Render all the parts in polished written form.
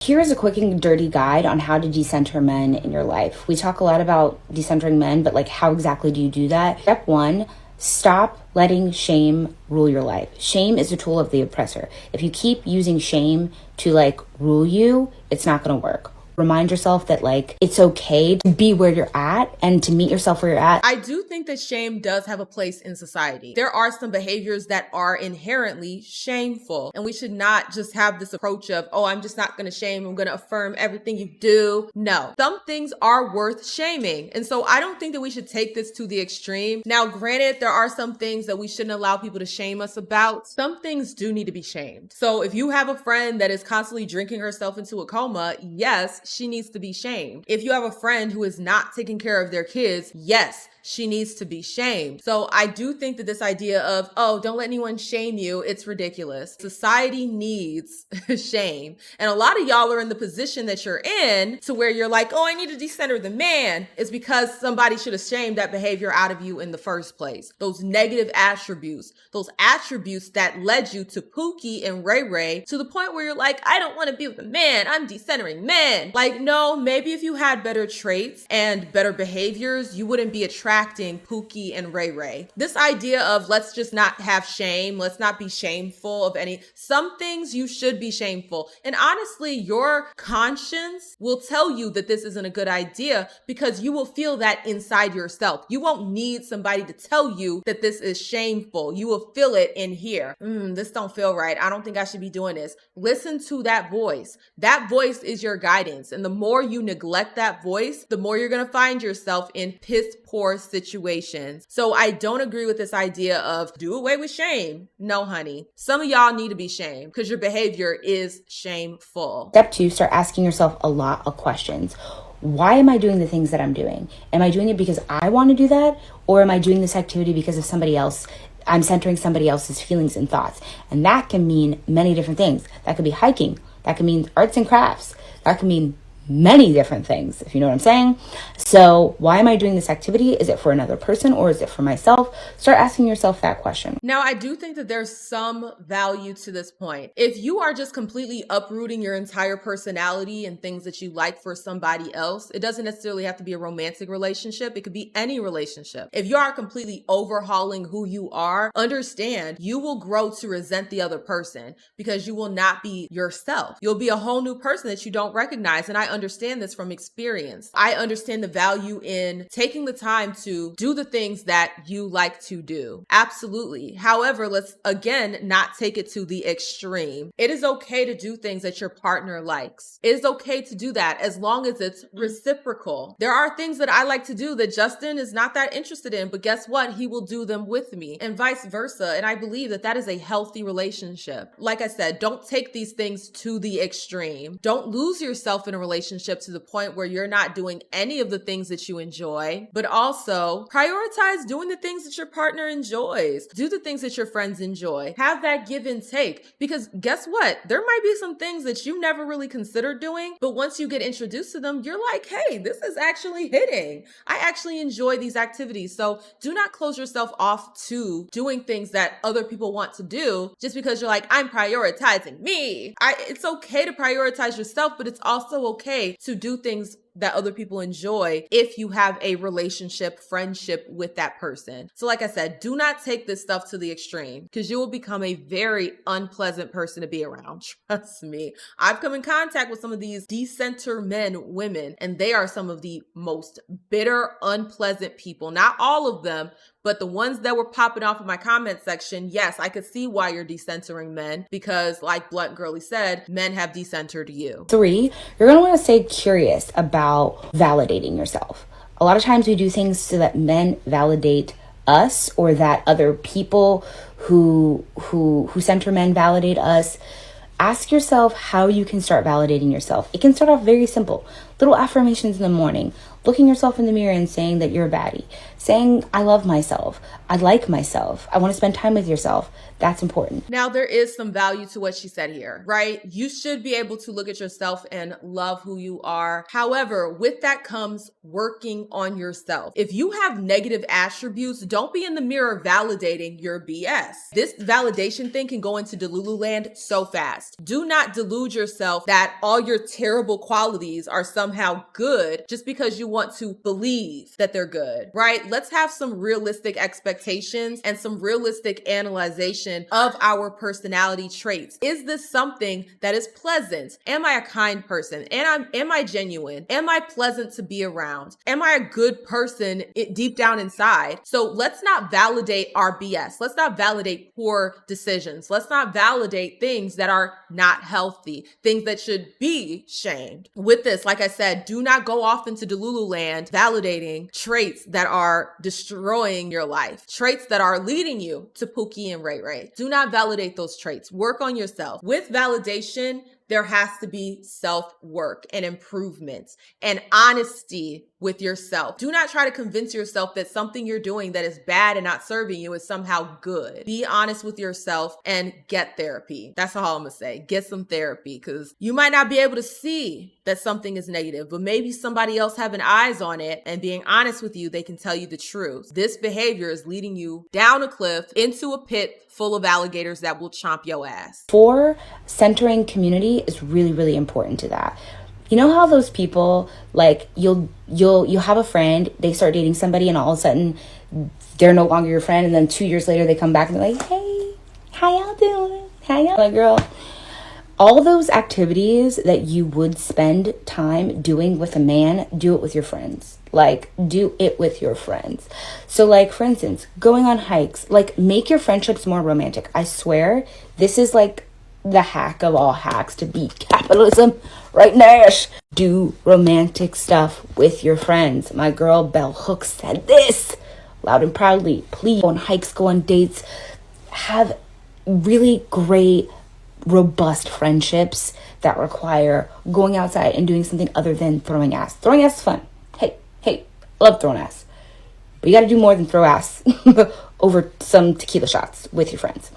Here is a quick and dirty guide on how to decenter men in your life. We talk a lot about decentering men, but like, how exactly do you do that? Step one, stop letting shame rule your life. Shame is a tool of the oppressor. If you keep using shame to like rule you, it's not going to work. Remind yourself that like it's okay to be where you're at and to meet yourself where you're at. I do think that shame does have a place in society. There are some behaviors that are inherently shameful, and we should not just have this approach of, oh, I'm just not going to shame. I'm going to affirm everything you do. No, some things are worth shaming. And so I don't think that we should take this to the extreme. Now, granted, there are some things that we shouldn't allow people to shame us about. Some things do need to be shamed. So if you have a friend that is constantly drinking herself into a coma, yes, she needs to be shamed. If you have a friend who is not taking care of their kids, yes, she needs to be shamed. So I do think that this idea of, oh, don't let anyone shame you, it's ridiculous. Society needs shame. And a lot of y'all are in the position that you're in to where you're like, oh, I need to decenter the man. It's because somebody should have shamed that behavior out of you in the first place. Those negative attributes that led you to Pookie and Ray Ray to the point where you're like, I don't want to be with a man. I'm decentering men. Like, no, maybe if you had better traits and better behaviors, you wouldn't be attracting Pookie and Ray Ray. This idea of let's just not have shame, let's not be shameful of some things you should be shameful. And honestly, your conscience will tell you that this isn't a good idea because you will feel that inside yourself. You won't need somebody to tell you that this is shameful. You will feel it in here. This don't feel right. I don't think I should be doing this. Listen to that voice. That voice is your guidance. And the more you neglect that voice, the more you're going to find yourself in piss poor situations. So I don't agree with this idea of do away with shame. No, honey. Some of y'all need to be shamed because your behavior is shameful. Step two, start asking yourself a lot of questions. Why am I doing the things that I'm doing? Am I doing it because I want to do that? Or am I doing this activity because of somebody else? I'm centering somebody else's feelings and thoughts. And that can mean many different things. That could be hiking. That could mean arts and crafts. That could mean many different things, if you know what I'm saying. So why am I doing this activity? Is it for another person or is it for myself? Start asking yourself that question. Now, I do think that there's some value to this point. If you are just completely uprooting your entire personality and things that you like for somebody else, it doesn't necessarily have to be a romantic relationship. It could be any relationship. If you are completely overhauling who you are, understand you will grow to resent the other person because you will not be yourself. You'll be a whole new person that you don't recognize. And I understand this from experience. I understand the value in taking the time to do the things that you like to do. Absolutely. However, let's again not take it to the extreme. It is okay to do things that your partner likes. It is okay to do that as long as it's reciprocal. There are things that I like to do that Justin is not that interested in, but guess what? He will do them with me and vice versa. And I believe that that is a healthy relationship. Like I said, don't take these things to the extreme. Don't lose yourself in a relationship to the point where you're not doing any of the things that you enjoy, but also prioritize doing the things that your partner enjoys. Do the things that your friends enjoy. Have that give and take, because guess what? There might be some things that you never really considered doing, but once you get introduced to them, you're like, hey, this is actually hitting. I actually enjoy these activities. So do not close yourself off to doing things that other people want to do just because you're like, I'm prioritizing me. It's okay to prioritize yourself, but it's also okay to do things that other people enjoy if you have a relationship, friendship with that person. So like I said, do not take this stuff to the extreme because you will become a very unpleasant person to be around. Trust me. I've come in contact with some of these decenter men, women, and they are some of the most bitter, unpleasant people. Not all of them, but the ones that were popping off in my comment section, yes, I could see why you're decentering men because like Blunt Girly said, men have decentered you. 3, you're going to want to stay curious about validating yourself. A lot of times we do things so that men validate us or that other people who center men validate us. Ask yourself how you can start validating yourself. It can start off very simple. Little affirmations in the morning, looking yourself in the mirror and saying that you're a baddie, saying, I love myself, I like myself, I want to spend time with yourself. That's important. Now, there is some value to what she said here, right? You should be able to look at yourself and love who you are. However, with that comes working on yourself. If you have negative attributes, don't be in the mirror validating your BS. This validation thing can go into Delulu land so fast. Do not delude yourself that all your terrible qualities are somehow good just because you want to believe that they're good, right? Let's have some realistic expectations and some realistic analyzation of our personality traits. Is this something that is pleasant? Am I a kind person? Am I genuine? Am I pleasant to be around? Am I a good person deep down inside? So let's not validate our BS. Let's not validate poor decisions. Let's not validate things that are not healthy, things that should be shamed. With this, like I said, do not go off into Delulu land validating traits that are destroying your life, traits that are leading you to Pookie and Ray Ray. Do not validate those traits. Work on yourself. With validation, there has to be self-work and improvement and honesty with yourself. Do not try to convince yourself that something you're doing that is bad and not serving you is somehow good. Be honest with yourself and get therapy. That's all I'm gonna say. Get some therapy, because you might not be able to see that something is negative, but maybe somebody else having eyes on it and being honest with you, they can tell you the truth. This behavior is leading you down a cliff into a pit full of alligators that will chomp your ass. For centering community is really, really important to that. You know how those people, like, you'll have a friend, they start dating somebody, and all of a sudden they're no longer your friend, and then 2 years later they come back and they're like, hey, how y'all doing? How y'all? Like, girl, all those activities that you would spend time doing with a man, do it with your friends. Like, do it with your friends. So, like, for instance, going on hikes, like, make your friendships more romantic. I swear, this is like the hack of all hacks to beat capitalism right now. Do romantic stuff with your friends. My girl Bell Hooks said this loud and proudly. Please go on hikes, go on dates, have really great, robust friendships that require going outside and doing something other than throwing ass. Throwing ass is fun. Hey, love throwing ass. But you got to do more than throw ass over some tequila shots with your friends.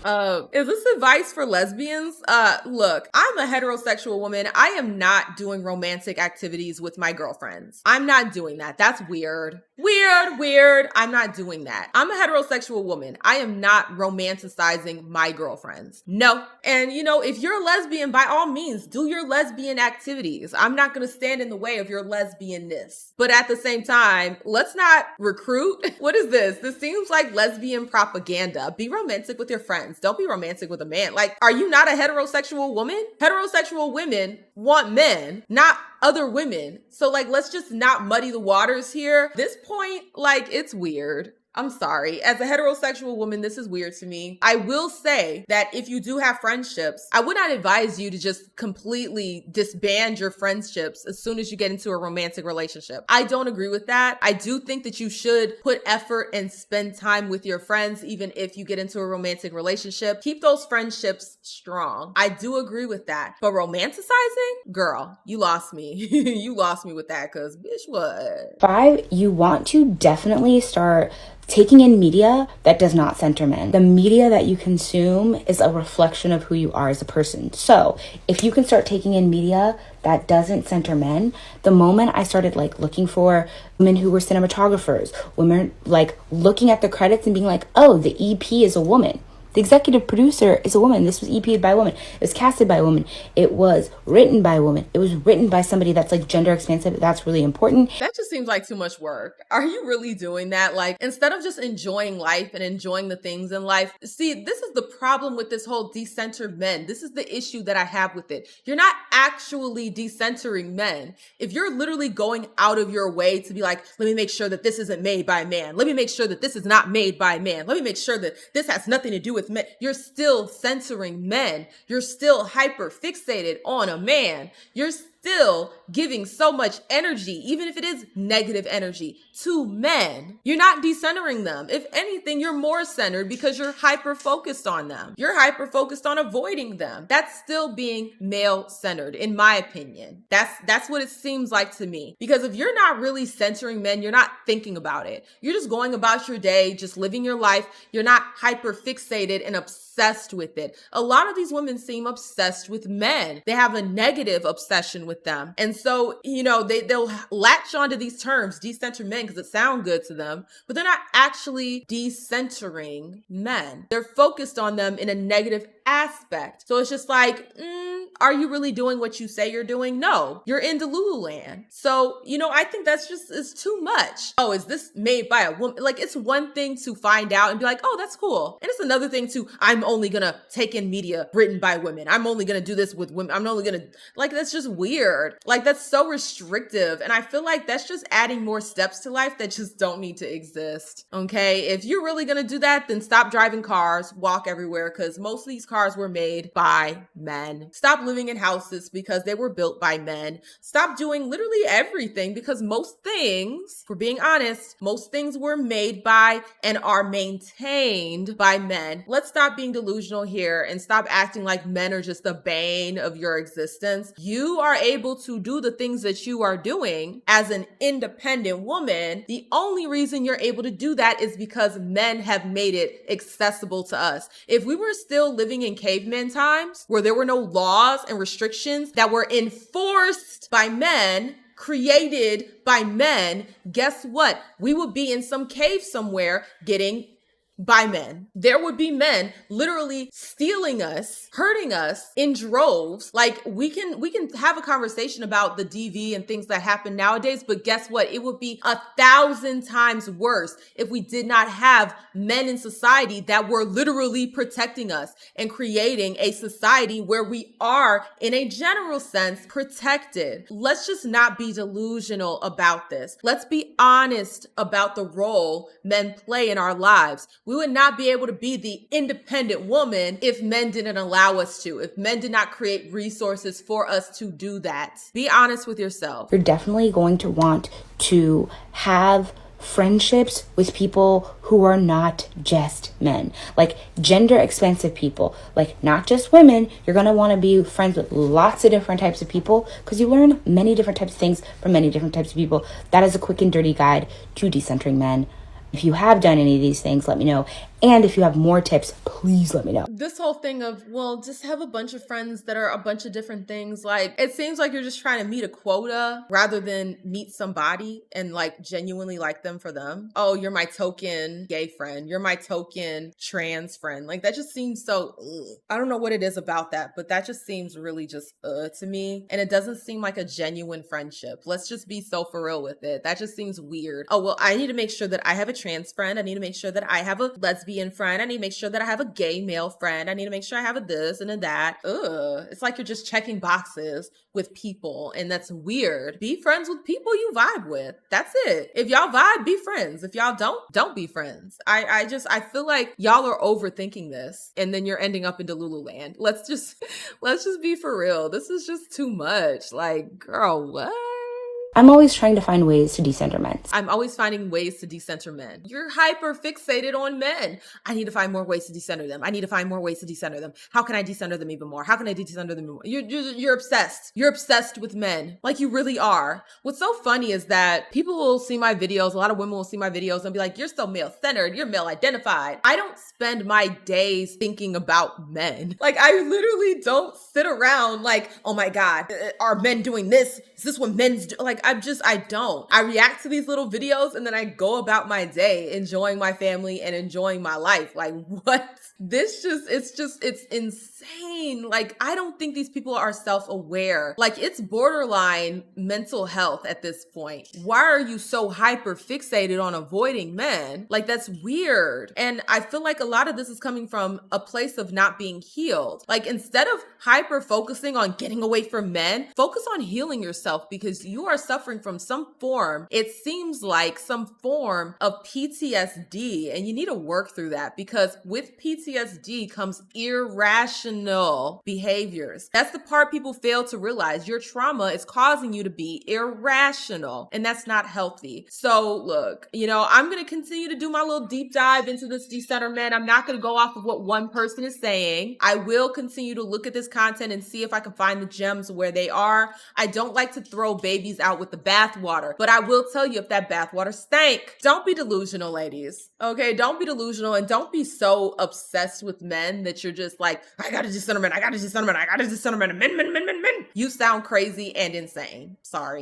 Is this advice for lesbians? Look, I'm a heterosexual woman. I am not doing romantic activities with my girlfriends. I'm not doing that. That's weird. Weird. I'm not doing that. I'm a heterosexual woman. I am not romanticizing my girlfriends. No. And if you're a lesbian, by all means, do your lesbian activities. I'm not going to stand in the way of your lesbianness. But at the same time, let's not recruit. What is this? This seems like lesbian propaganda. Be romantic with your friends. Don't be romantic with a man. Like, are you not a heterosexual woman? Heterosexual women want men, not other women. So, like, let's just not muddy the waters here. This point, like, it's weird. I'm sorry. As a heterosexual woman, this is weird to me. I will say that if you do have friendships, I would not advise you to just completely disband your friendships as soon as you get into a romantic relationship. I don't agree with that. I do think that you should put effort and spend time with your friends, even if you get into a romantic relationship. Keep those friendships strong. I do agree with that. But romanticizing? Girl, you lost me. You lost me with that, because bitch, what? 5, you want to definitely start taking in media that does not center men. The media that you consume is a reflection of who you are as a person. So if you can start taking in media that doesn't center men, the moment I started like looking for women who were cinematographers, women like looking at the credits and being like, oh, the EP is a woman. The executive producer is a woman. This was EP'd by a woman. It was casted by a woman. It was written by a woman. It was written by somebody that's like gender expansive. That's really important. That just seems like too much work. Are you really doing that? Like, instead of just enjoying life and enjoying the things in life, see, this is the problem with this whole decentered men. This is the issue that I have with it. You're not actually decentering men. If you're literally going out of your way to be like, let me make sure that this isn't made by a man. Let me make sure that this is not made by a man. Let me make sure that this has nothing to do with men. You're still censoring men. You're still hyper fixated on a man. You're still giving so much energy, even if it is negative energy, to men, you're not decentering them. If anything, you're more centered because you're hyper focused on them. You're hyper focused on avoiding them. That's still being male centered, in my opinion. That's what it seems like to me. Because if you're not really centering men, you're not thinking about it. You're just going about your day, just living your life. You're not hyper fixated and obsessed with it. A lot of these women seem obsessed with men. They have a negative obsession with them. And so, they'll latch onto these terms, decenter men, because it sounds good to them, but they're not actually decentering men. They're focused on them in a negative aspect. So it's just like, are you really doing what you say you're doing? No, you're in Delulu land. So, I think it's too much. Oh, is this made by a woman? Like, it's one thing to find out and be like, oh, that's cool. And it's another thing to, I'm only gonna take in media written by women. I'm only gonna do this with women. I'm only gonna, that's just weird. Like, that's so restrictive. And I feel like that's just adding more steps to life that just don't need to exist. Okay. If you're really gonna do that, then stop driving cars, walk everywhere, because most of these cars were made by men. Stop living in houses because they were built by men. Stop doing literally everything because most things, for being honest, most things were made by and are maintained by men. Let's stop being delusional here and stop acting like men are just the bane of your existence. You are able to do the things that you are doing as an independent woman. The only reason you're able to do that is because men have made it accessible to us. If we were still living in caveman times where there were no laws and restrictions that were enforced by men, created by men, guess what? We would be in some cave somewhere getting by men. There would be men literally stealing us, hurting us in droves. Like, we can have a conversation about the DV and things that happen nowadays, but guess what? It would be 1,000 times worse if we did not have men in society that were literally protecting us and creating a society where we are, in a general sense, protected. Let's just not be delusional about this. Let's be honest about the role men play in our lives. We would not be able to be the independent woman if men didn't allow us to, if men did not create resources for us to do that. Be honest with yourself. You're definitely going to want to have friendships with people who are not just men, like gender expansive people, like not just women. You're going to want to be friends with lots of different types of people because you learn many different types of things from many different types of people. That is a quick and dirty guide to decentering men. If you have done any of these things, let me know. And if you have more tips, please let me know. This whole thing of, well, just have a bunch of friends that are a bunch of different things. Like, it seems like you're just trying to meet a quota rather than meet somebody and like genuinely like them for them. Oh, you're my token gay friend. You're my token trans friend. Like, that just seems so, I don't know what it is about that, but that just seems really just to me. And it doesn't seem like a genuine friendship. Let's just be so for real with it. That just seems weird. Oh, well, I need to make sure that I have a trans friend. I need to make sure that I have a lesbian friend. I need to make sure that I have a gay male friend. I need to make sure I have a this and a that. It's like you're just checking boxes with people, and that's weird. Be friends with people you vibe with. That's it. If y'all vibe, be friends. If y'all don't be friends. I feel like y'all are overthinking this, and then you're ending up in Delulu land. Let's just be for real. This is just too much. Like, girl, what? I'm always trying to find ways to decenter men. I'm always finding ways to decenter men. You're hyper fixated on men. I need to find more ways to decenter them. I need to find more ways to decenter them. How can I decenter them even more? How can I decenter them even more? You're obsessed. You're obsessed with men. Like, you really are. What's so funny is that people will see my videos. A lot of women will see my videos and be like, you're so male-centered. You're male-identified. I don't spend my days thinking about men. Like, I literally don't sit around like, oh my God, are men doing this? Is this what men's do? Like, I don't. I react to these little videos and then I go about my day enjoying my family and enjoying my life. Like, what? It's insane. Like, I don't think these people are self-aware. Like, it's borderline mental health at this point. Why are you so hyper fixated on avoiding men? Like, that's weird. And I feel like a lot of this is coming from a place of not being healed. Like, instead of hyper focusing on getting away from men, focus on healing yourself because you are suffering from some form, it seems like some form of PTSD, and you need to work through that, because with PTSD comes irrational behaviors. That's the part people fail to realize. Your trauma is causing you to be irrational, and that's not healthy. So look, I'm going to continue to do my little deep dive into this decenterment. I'm not going to go off of what one person is saying. I will continue to look at this content and see if I can find the gems where they are. I don't like to throw babies out with the bathwater, but I will tell you, if that bathwater stank, don't be delusional, ladies. Okay, don't be delusional, and don't be so obsessed with men that you're just like, I got a decenterment, I got a decenterment, I got a decenterment, men. You sound crazy and insane. Sorry.